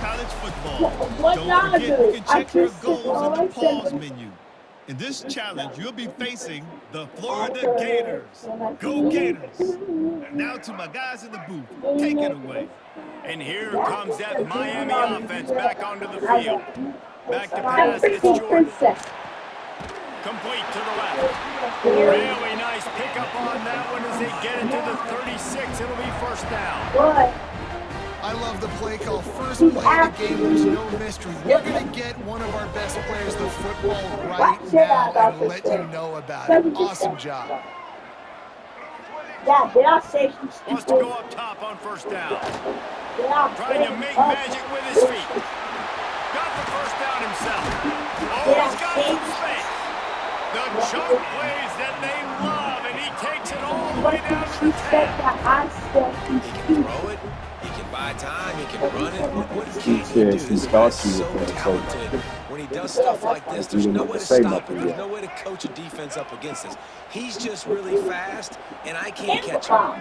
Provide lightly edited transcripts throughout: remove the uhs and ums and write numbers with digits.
college football. Don't forget you can check your goals in the pause menu. In this challenge, you'll be facing the Florida Gators. Go Gators! And now to my guys in the booth. Take it away. And here comes that Miami offense back onto the field. Back to pass, it's Jordan. Complete to the left. Really nice pickup on that one as they get it to the 36. It'll be first down. I love the play call. First play of the game, there's no mystery. We're going to get one of our best players the football right now and let you know about it. Awesome job. Wants to go up top on first down. Trying to make magic with his feet. Got the first down himself. Oh, he's got some space. The chunk plays that they love, and he takes it all the way down to the 10. He can throw it. He can buy time. He can run it. What he can do. This guy's so talented. When he does stuff like this, there's no way to stop it. There's no way to coach a defense up against this. He's just really fast, and I can't catch him.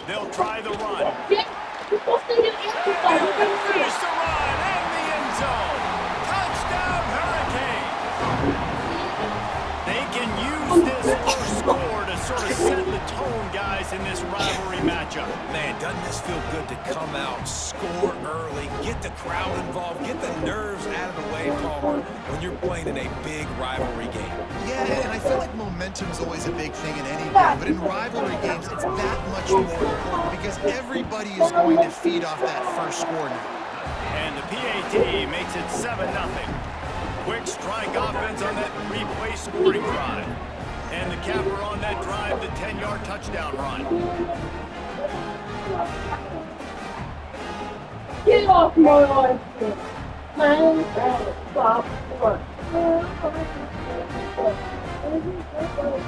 They'll try the run. Finish the run and the end zone. Touchdown, Hurricanes. They can use this first score to sort of set the tone, guys, in this rivalry matchup. Man, doesn't this feel good to come out, score early, get the crowd involved, get the nerves out of the way, Palmer, when you're playing in a big rivalry game. Yeah, and I feel like momentum's always a big thing in any game, but in rivalry games, it's that much more important because everybody is going to feed off that first score now. And the PAT makes it 7-0. Quick strike offense on that three-play scoring drive. And the capper on that drive, the 10-yard touchdown run. Get off my line.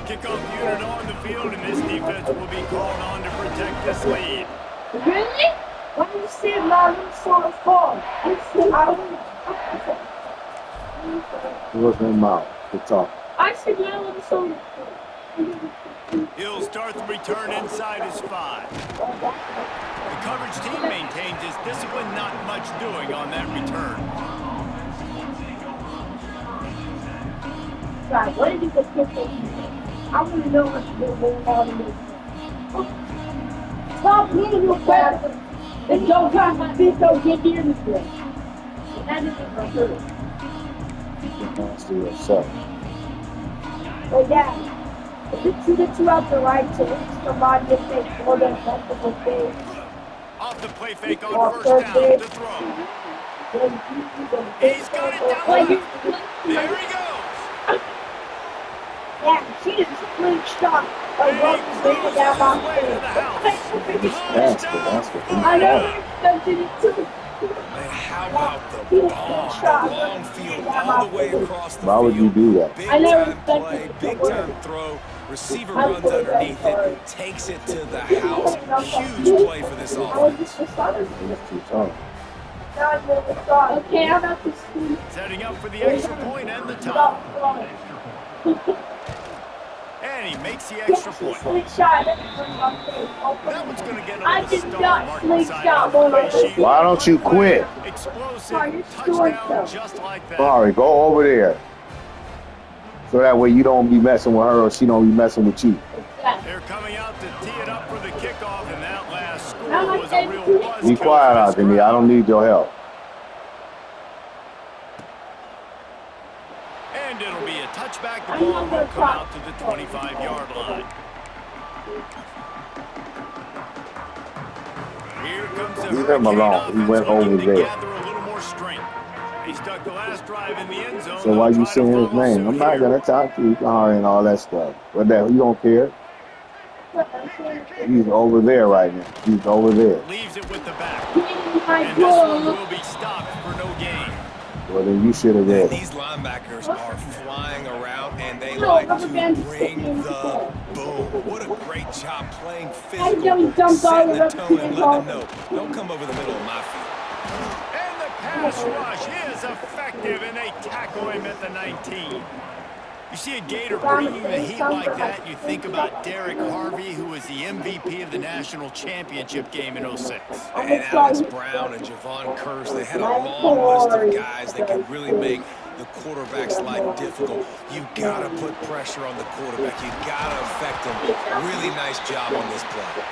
Kickoff unit on the field, and this defense will be called on to protect this lead. Really? When you see my sort of fall, I said I What's in mouth? The top. I said my little sort He'll start the return inside his 5. The coverage team maintains his discipline, not much doing on that return. Right, what did you just get for? I want to know what's going on in this. Stop being your bastard and don't try my bitch don't get near this place. And that isn't for sure. To yourself. But yeah. If you get you out the right to hit somebody if they score that multiple things. Off the play fake on first down to throw. He's got it down. There he goes. Yeah, she is a clean shot. Down my I never expected it to. Man, how about the bomb, the long field, all the way across the field. Why would you do that? Big time play, big time throw. Receiver runs underneath it, takes it to the house. Huge play for this offense. It's too tough. Okay, I'm about to see. Setting up for the extra point and the top. And he makes the extra point. That one's going to get a little star mark inside of the play sheet. Why don't you quit? Explosive touchdown just like that. Sorry, go over there. So that way you don't be messing with her or she don't be messing with you. They're coming out to tee it up for the kickoff, and that last score was a real buzz. Be quiet out there, I don't need your help. And it'll be a touchback. The ball will come out to the 25-yard line. Here comes the Leave him alone. He went over there. Gather a little more strength. He stuck the last drive in the end zone. So why you saying his name? I'm not gonna talk to you and all that stuff. But that you don't care. He's over there right now. He's over there. Leaves it with the back. And this one will be stopped for no gain. Well then you should have read. These linebackers are flying around and they like to bring the boom. What a great job playing physical, setting the tone and letting them know. Don't come over the middle of my field. Pass rush is effective, and they tackle him at the 19. You see a Gator bringing the heat like that, you think about Derek Harvey, who was the MVP of the national championship game in '06. And Alex Brown and Javon Curse, they had a long list of guys that could really make the quarterback's life difficult. You gotta put pressure on the quarterback. You gotta affect him. Really nice job on this play.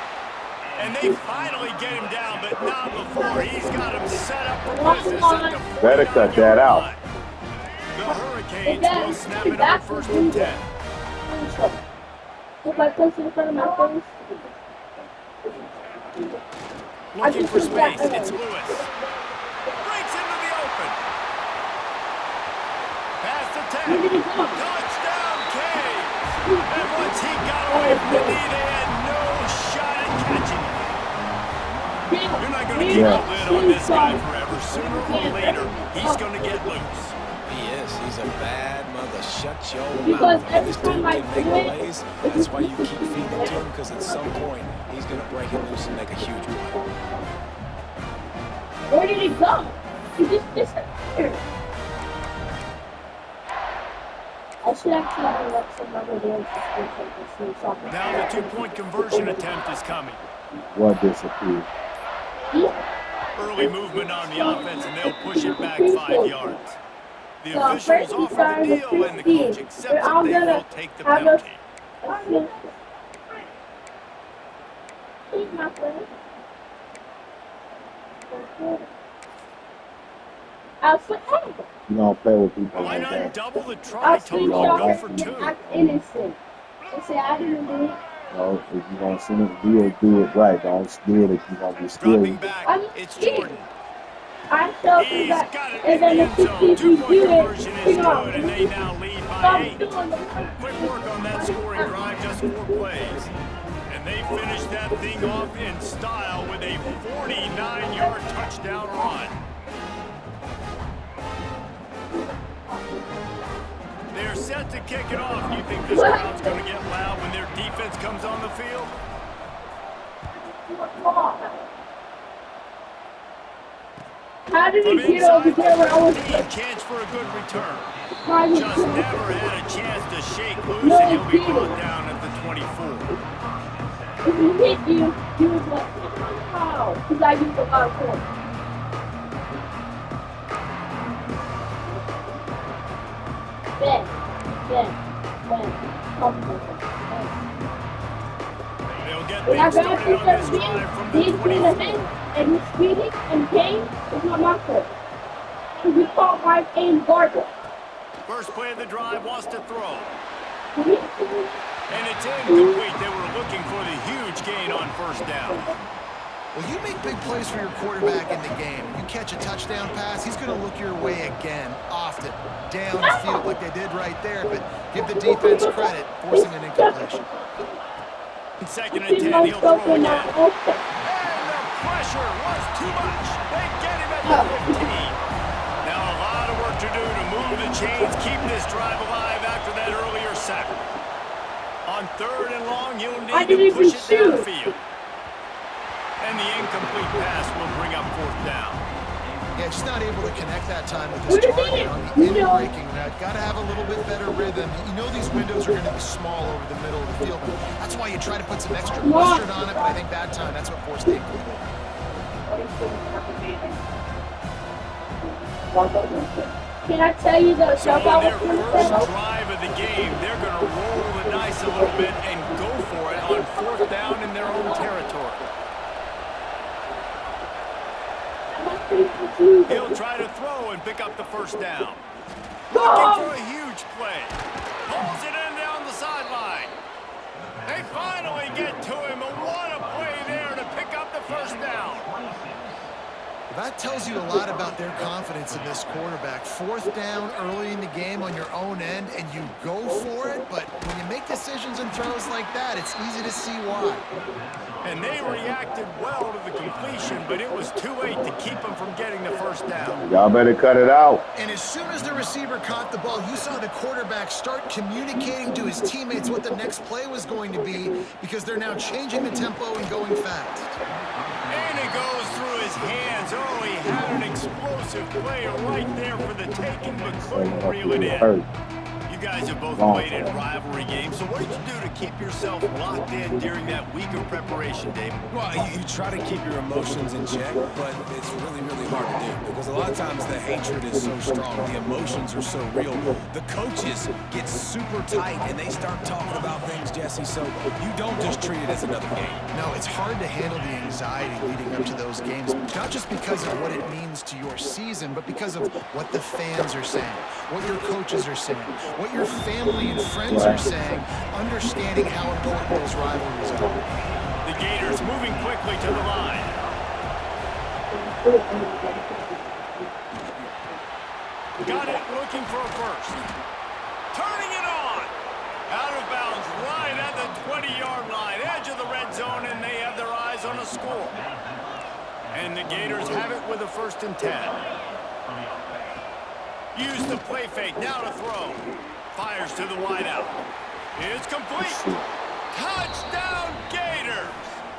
And they finally get him down, but not before. He's got him set up for business at the Better cut that out. The Hurricanes will snap it up 1st and 10. If I place it in front of my face, Looking for space. It's Lewis. Breaks into the open. Pass to 10. Touchdown, Canes. And once he got away from the knee, they had no shot at catching it. You're not going to keep a lid on this guy forever. Sooner or later, he's going to get loose. He is. He's a bad mother. Shut your Because mouth. every This dude time I can make quit, plays. That's why you keep feeding it to him, because at some point, he's going to break it loose and make a huge play. where did it go? He just disappeared. I should actually let some other dance to see something. Now the two-point conversion attempt is coming. What disappeared? Early movement on the offense, and they'll push it back 5 yards. The officials offer the deal, and the coach accepts it. They will take the penalty. You don't play with people Why like not that. double the try I'll total screenshot and go it for and 2? act innocent. And say I didn't do it. No, if you're gonna send it, do it right. Don't do it if you're gonna be Dropping stealing. back, it's Jordan. I show you He's that. got it in And the then end if zone. you Two-point do it, conversion is good, and they now lead by 8. Quick work on that scoring drive, just 4 plays. And they finish that thing off in style with a 49-yard touchdown run. They're set to kick it off. Do you think this crowd's going to get loud when their defense comes on the field? How did From he get over inside there where I was the 15, chance for a good return. trying Just to never had a chance to shake loose, and he'll be brought down at the 24. If he hit you, he was like, wow, because I used a lot of force. Ben, They'll get when I things got started on this this drive from he's the doing 24. ahead, and he's speeding and Kane is not my fault. Because we caught my aim guard. First play of the drive, wants to throw. And And it's incomplete. They were looking for the huge gain on 1st down. Well, you make big plays for your quarterback in the game. You catch a touchdown pass, he's going to look your way again, often, downfield like they did right there, but give the defense credit, forcing an incompletion. 2nd and 10, he'll throw again. And the pressure was too much. They get him at the 15. Now a lot of work to do to move the chains, keep this drive alive after that earlier sack. On 3rd and long, you'll need to push it downfield. And the incomplete pass will bring up 4th down. Yeah, just not able to connect that time with his target on the in breaking. Got to have a little bit better rhythm. You know these windows are going to be small over the middle of the field. That's why you try to put some extra mustard on it, but I think that time, that's what forced the incomplete. Can I tell you the So joke on I their was going to first say? drive of the game, they're going to roll the dice a little bit and go for it on 4th down in their own territory. He'll try to throw and pick up the 1st down. Looking for a huge play. Pulls it in down the sideline. They finally get to him, and what a play there to pick up the 1st down. That tells you a lot about their confidence in this quarterback. 4th down early in the game on your own end, and you go for it, but when you make decisions and throws like that, it's easy to see why. And they reacted well to the completion, but it was too late to keep them from getting the 1st down. Y'all better cut it out. And as soon as the receiver caught the ball, you saw the quarterback start communicating to his teammates what the next play was going to be, because they're now changing the tempo and going fast. And it goes through his hands. Oh, he had an explosive play right there for the taking, but couldn't reel it in. You guys have both Long played in time. rivalry games, so what did you do to keep yourself locked in during that week of preparation, David? Well, you try to keep your emotions in check, but it's really, really hard to do because a lot of times the hatred is so strong, the emotions are so real. The coaches get super tight and they start talking about things, Jesse, so you don't just treat it as another game. No, it's hard to handle the anxiety leading up to those games, not just because of what it means to your season, but because of what the fans are saying, what your coaches are saying, what your family and friends are saying, understanding how important those rivalries are. The Gators moving quickly to the line. Got it, looking for a first. Turning it on. Out of bounds, right at the 20-yard line, edge of the red zone, and they have their eyes on a score. And the Gators have it with a 1st and 10. Use the play fake, now to throw. Fires to the wideout. It's complete. Touchdown, Gators!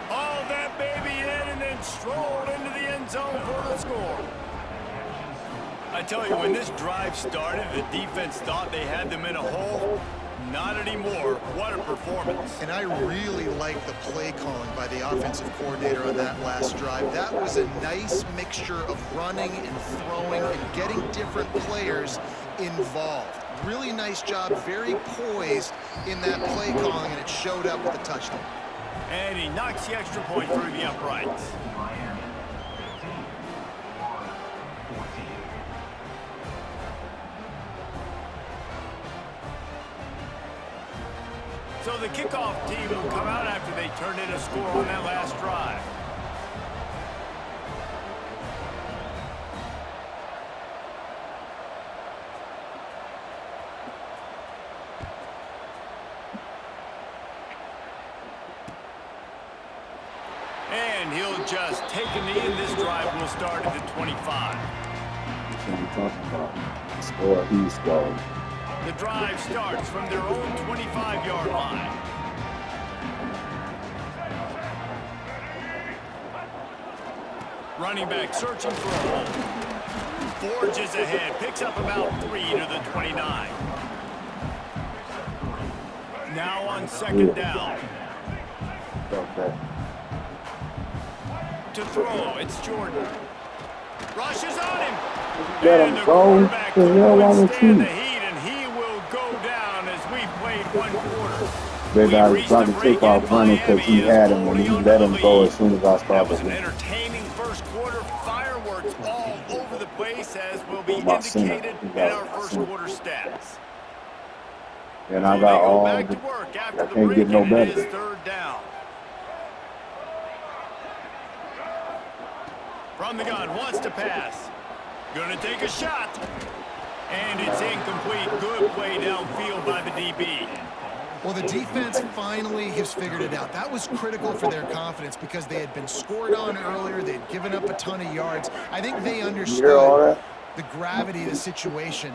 Haul that baby in and then strolled into the end zone for the score. I tell you, when this drive started, the defense thought they had them in a hole. Not anymore. What a performance. And I really like the play calling by the offensive coordinator on that last drive. That was a nice mixture of running and throwing and getting different players involved. Really nice job, very poised in that play calling, and it showed up with a touchdown. And he knocks the extra point through the uprights. So the kickoff team will come out after they turned in a score on that last drive. And he'll just take a knee, and this drive will start at the 25. Score, he's going. The drive starts from their own 25-yard line. Running back searching for a hole. Forges ahead, picks up about 3 to the 29. Now on 2nd down. To throw, it's Jordan. Rushes on him. Let And him the go. quarterback The hell couldn't wrong with withstand you? the heat, and he will go down as we played 1 quarter. They got We've to reached the take break off in running because he Miami had is him and he holding let on to him the go lead. as soon as I That started. was an entertaining 1st quarter. Fireworks all over the place, as will be My center. indicated in our 1st quarter stats. And So I they got go all back the, to work I after the can't break, get no and it is better. 3rd down. From the gun, wants to pass. Gonna take a shot. And it's incomplete. Good play downfield by the DB. Well, the defense finally has figured it out. That was critical for their confidence because they had been scored on earlier. They had given up a ton of yards. I think they You hear all understood that? the gravity of the situation.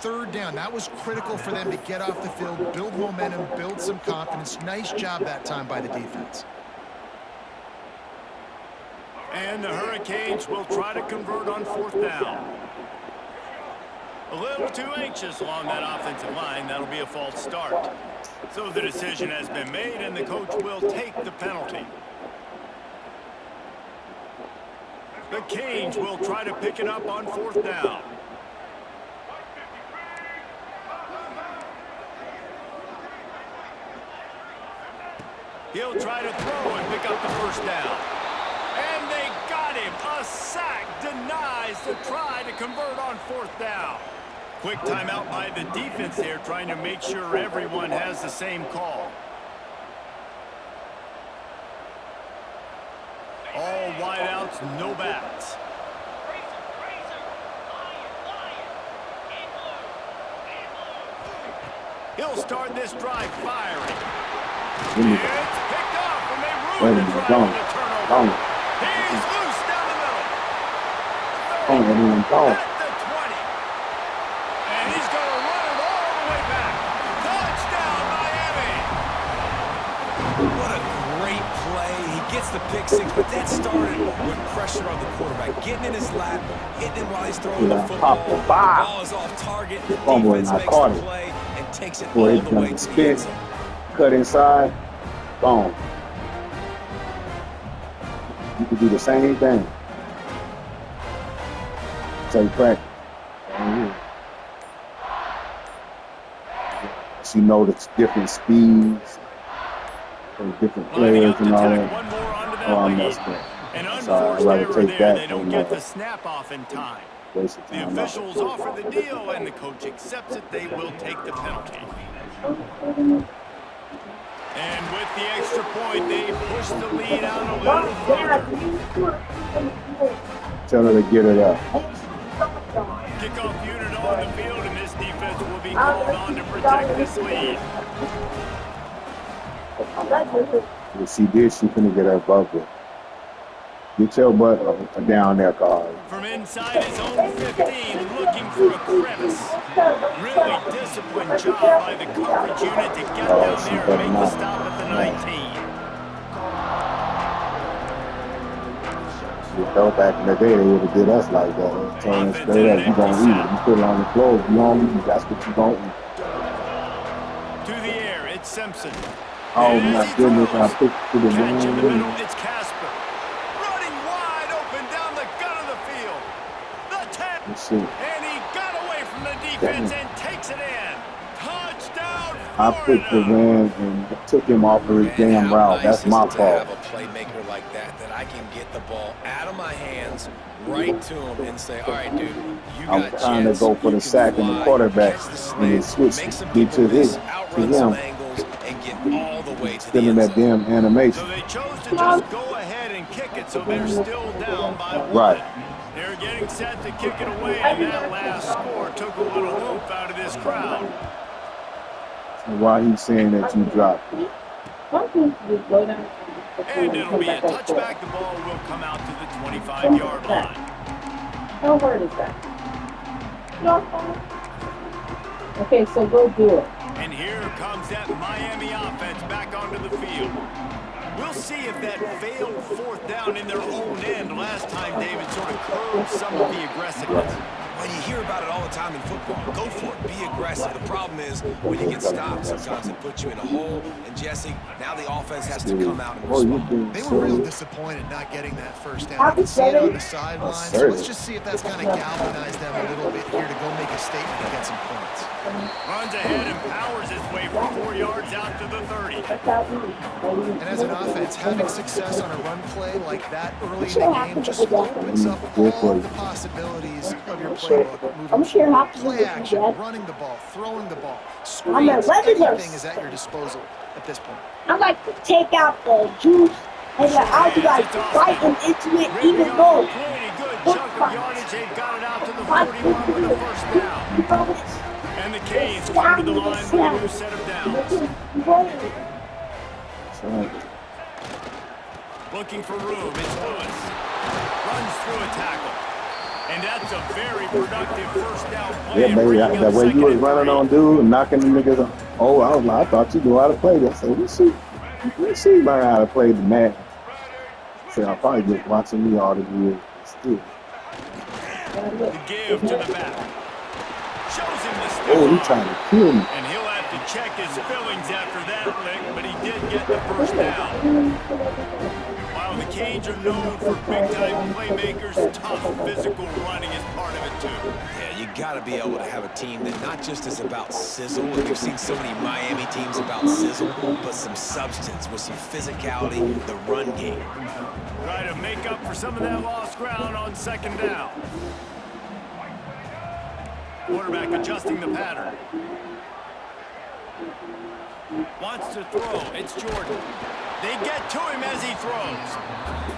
3rd down, that was critical for them to get off the field, build momentum, build some confidence. Nice job that time by the defense. And the Hurricanes will try to convert on 4th down. A little too anxious along that offensive line. That'll be a false start. So the decision has been made, and the coach will take the penalty. The Canes will try to pick it up on 4th down. He'll try to throw and pick up the 1st down. And they got him. A sack denies the try to convert on 4th down. Quick timeout by the defense here, trying to make sure everyone has the same call. All wideouts, no backs. He'll start this drive firing. It's picked off, and they ruin the drive on the turnover. He's loose down the middle. At the 20. And he's going to run it all the way back. Touchdown, Miami. What a great play. He gets the pick 6, but that started with pressure on the quarterback. Getting in his lap, hitting him while he's throwing the football. The ball is off target. The defense makes the play, and takes it Boy, all he's the gonna way to the spin, end zone. cut inside, boom. You can do the same thing. Take practice. So you know the different speeds, and different Lining players up and to all tack that. one more onto Oh, that I lead. messed up. An Sorry, I'd unforced rather error take there. that They don't than get the snap off in time. waste of The time. officials offer the deal, and the coach accepts it. They will take the penalty. And with the extra point, they push the lead out a little further. Tell her to get it up. Kickoff unit on the field, and this defense will be called on to protect this lead. If she did, she couldn't get her bubble. Get your butt down there, Carl. From inside his own 15, looking for a crevice. Really disciplined job by the coverage unit to get down there and make the stop at the 19. You know, back in the day, they would have did us like that. They told us straight up, you gonna eat it. You put it on the floor, you don't eat, that's what you gonna eat. To the air, it's Simpson. Oh my goodness, I picked to the Catch in the man. middle, it's Casper. Running wide open down the gut of the field. The 10. And he got away from the defense and takes it in. Touchdown, I picked the man and took him off of his damn route. That's my fault. Have a playmaker like that I can get the ball out of my hands, right to him, and say, all right, dude, you got I'm trying to go for the sack and the quarterback and then switch, get to his, to him. And get all the way to Still the in end that zone. damn animation. So they chose to just go ahead and kick it, so they're still down by 1. Right. They're getting set to kick it away, and that last score took a little oomph out of this crowd. And why he's saying that you dropped it. And it'll be a touchback. The ball will come out to the 25-yard line. How hard is that? Okay, so go do it. And here comes that Miami offense back onto the field. We'll see if that failed 4th down in their own end last time, David, sort of curbed some of the aggressiveness. Well, you hear about it all the time in football. Go for it. Be aggressive. The problem is when you get stopped, sometimes it puts you in a hole. And, Jesse, now the offense has to come out and respond. They were real disappointed not getting that first down. I can see it on the sideline. So let's just see if that's going to galvanize them a little bit here to go make a statement and get some points. Runs ahead and powers his way for 4 yards out to the 30. And as an offense, having success on a run play like that early in the game just opens up all the possibilities of your playbook moving forward. Play action, running the ball, throwing the ball, screens, anything is at your disposal at this point. I like to take out the juice and then I'll be like biting into it even though. Pretty good chunk of yardage. They've got it out to the 41 with the first down. And the Canes come to the line with a new set of downs. Looking for room, it's Lewis. Runs through a tackle. And that's a very productive first down play. Yeah, baby, that way you was running on dude and knocking the niggas up. Oh, I thought you knew how to play this. So let's see learn how to play the man. So I'm probably just watching me all the years. Still. The give to the back. Shows him the stiff Oh, arm. he's trying to kill me. And he'll have to check his fillings after that lick, but he did get the first down. While the Canes are known for big-time playmakers, tough physical running is part of it, too. Yeah, you got to be able to have a team that not just is about sizzle, and we've seen so many Miami teams about sizzle, but some substance with some physicality, the run game. Try to make up for some of that lost ground on 2nd down. Quarterback adjusting the pattern. Wants to throw. It's Jordan. They get to him as he throws.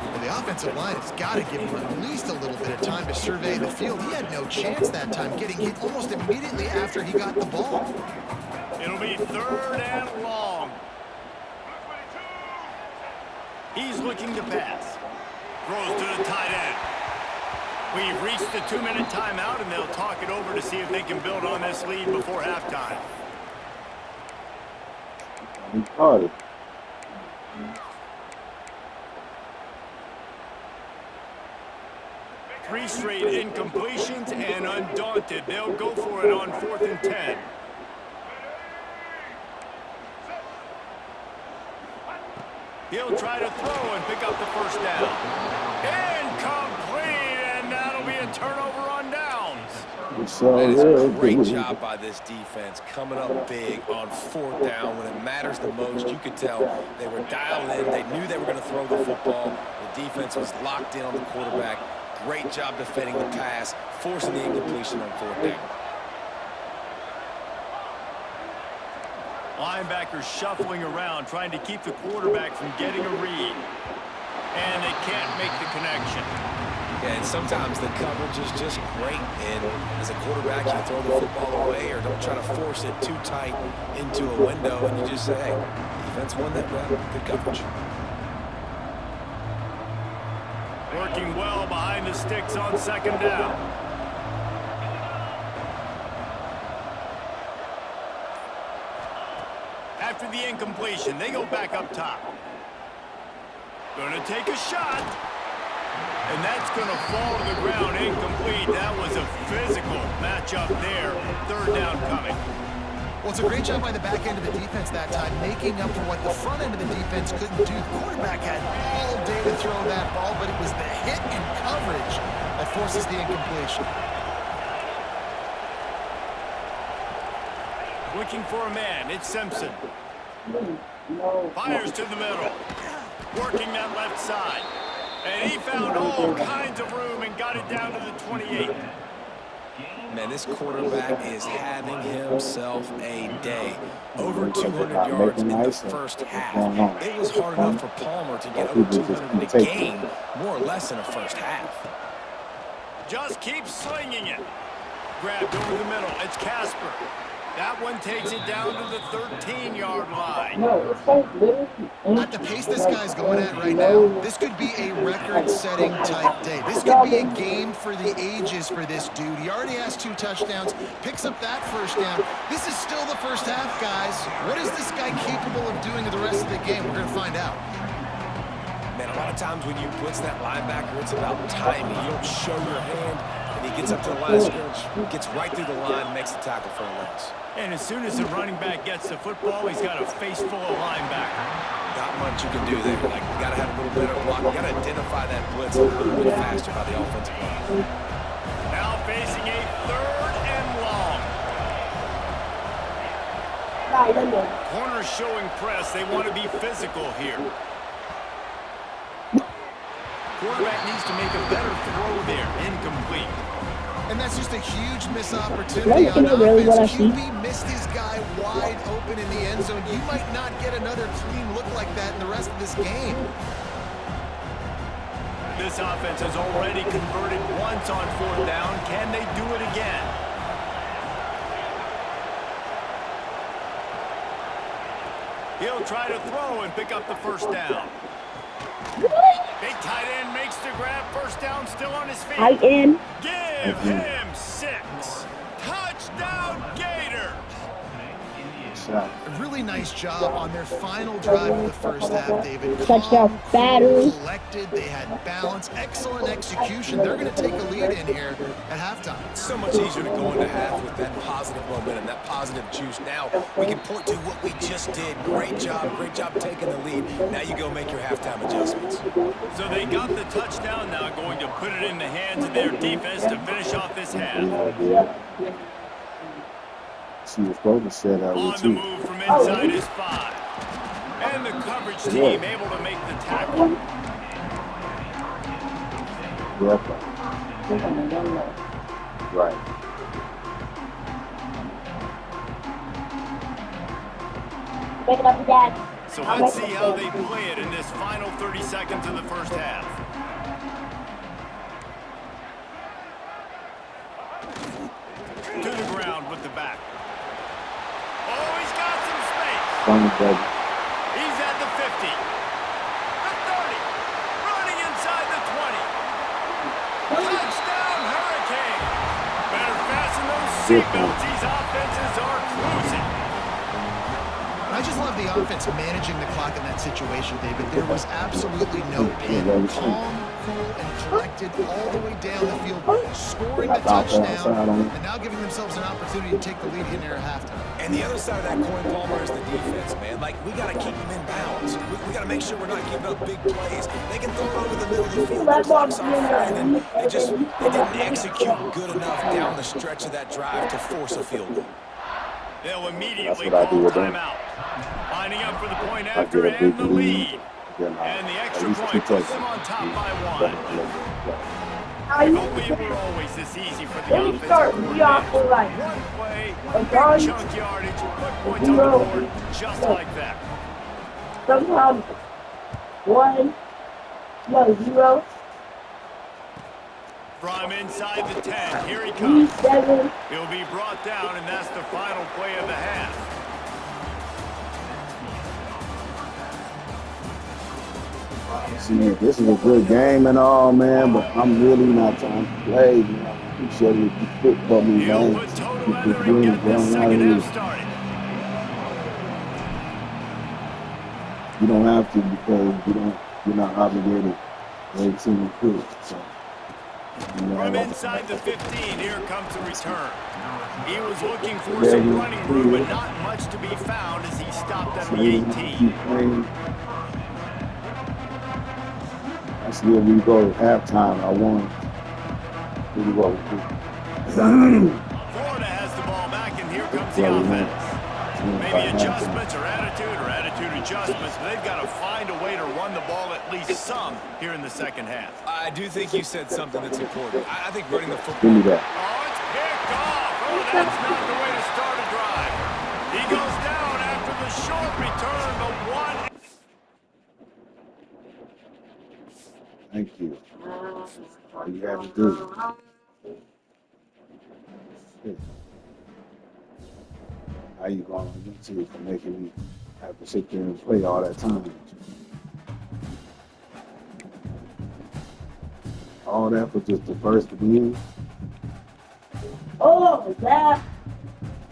Well, the offensive line has got to give him at least a little bit of time to survey the field. He had no chance that time, getting hit almost immediately after he got the ball. It'll be 3rd and long. He's looking to pass. Throws to the tight end. We've reached the 2-minute timeout, and they'll talk it over to see if they can build on this lead before halftime. Harder. 3 straight incompletions, and undaunted, they'll go for it on 4th and 10. He'll try to throw and pick up the first down. Incomplete, and that'll be a turnover on downs. That is a great job by this defense, coming up big on 4th down when it matters the most. You could tell they were dialed in. They knew they were going to throw the football. The defense was locked in on the quarterback. Great job defending the pass, forcing the incompletion on 4th down. Linebackers shuffling around, trying to keep the quarterback from getting a read. And they can't make the connection. Yeah, and sometimes the coverage is just great. And as a quarterback, you throw the football away or don't try to force it too tight into a window. And you just say, hey, defense won that round. Good coverage. Working well behind the sticks on 2nd down. After the incompletion, they go back up top. Gonna take a shot. And that's gonna fall to the ground incomplete. That was a physical matchup there. 3rd down coming. Well, it's a great job by the back end of the defense that time, making up for what the front end of the defense couldn't do. The quarterback had all day to throw that ball, but it was the hit and coverage that forces the incompletion. Looking for a man. It's Simpson. Fires to the middle. Working that left side. And he found all kinds of room and got it down to the 28. Man, this quarterback is having himself a day. Over 200 yards in the first half. It was hard enough for Palmer to get over 200 in a game, more or less in the first half. Just keep slinging it. Grabbed over the middle. It's Casper. That one takes it down to the 13-yard line. At the pace this guy's going at right now, this could be a record-setting type day. This could be a game for the ages for this dude. He already has 2 touchdowns, picks up that first down. This is still the first half, guys. What is this guy capable of doing in the rest of the game? We're going to find out. Man, a lot of times when you blitz that linebacker, it's about timing. You don't show your hand, and he gets up to the line of scrimmage, gets right through the line, makes the tackle for a loss. And as soon as the running back gets the football, he's got a face full of linebacker. Not much you can do there. Like, you got to have a little better block. You got to identify that blitz a little bit faster by the offensive line. Now facing a 3rd and long. Corners showing press. They want to be physical here. Quarterback needs to make a better throw there. Incomplete. And that's just a huge missed opportunity on offense. QB missed his guy wide open in the end zone. You might not get another clean look like that in the rest of this game. This offense has already converted once on 4th down. Can they do it again? He'll try to throw and pick up the first down. Big tight end makes the grab. First down, still on his feet. Tight end. Give him 6. Touchdown, Gators. A really nice job on their final drive of the first half, David. Touchdown, battery. Collected, they had balance, excellent execution. They're going to take a lead in here at halftime. It's so much easier to go into half with that positive momentum, that positive juice. Now we can point to what we just did. Great job taking the lead. Now you go make your halftime adjustments. So they got the touchdown, now going to put it in the hands of their defense to finish off this half. She was supposed to set out On with the 2. move from inside his 5. And the coverage team able to make the tackle. Yep. Right. Wake it up, Dad. So let's see how they play it in this final 30 seconds of the first half. To the ground with the back. Oh, he's got some space. He's at the 50. The 30. Running inside the 20. Touchdown, Hurricane. Better fasten those seatbelts. These offenses are cruising. I just love the offense managing the clock in that situation, David. There was absolutely no panic. Calm, cool and collected all the way down the field, scoring the touchdown, and now giving themselves an opportunity to take the lead in there at halftime. And the other side of that coin, Palmer, is the defense, man. Like, we got to keep them in bounds. We got to make sure we're not giving up big plays. They can throw it over the middle of the field. Their blocks are fine, and they didn't execute good enough down the stretch of that drive to force a field goal. They'll immediately call timeout. Lining up for the point after and the lead. And the extra point puts them on top by 1. If only it were always this easy for the offensive coordinator. One play, big chunk yardage, put points on the board just like that. Somehow, 0. From inside the 10, here he comes. He'll be brought down, and that's the final play of the half. See, this is a good game and all, man, but I'm really not trying to play. You know, you should be quick for me, He'll man. put total under and get the second half started. You don't have to because you're not obligated every single quick. So, from inside the 15, here comes the return. He was looking for some running room, but not much to be found as he stopped at the 18. I see when we go to halftime, I won. Florida has the ball back, and here comes the offense. Maybe adjustments or attitude adjustments, but they've got to find a way to run the ball at least some here in the second half. I do think you said something that's important. I think running the football. Give me that. Oh, it's picked off. Oh, that's not the way to start a drive. He goes down after the short return, but one. Thank you. All you have to do. How you going on YouTube for making me have to sit there and play all that time? All that for just the first win? Oh, that.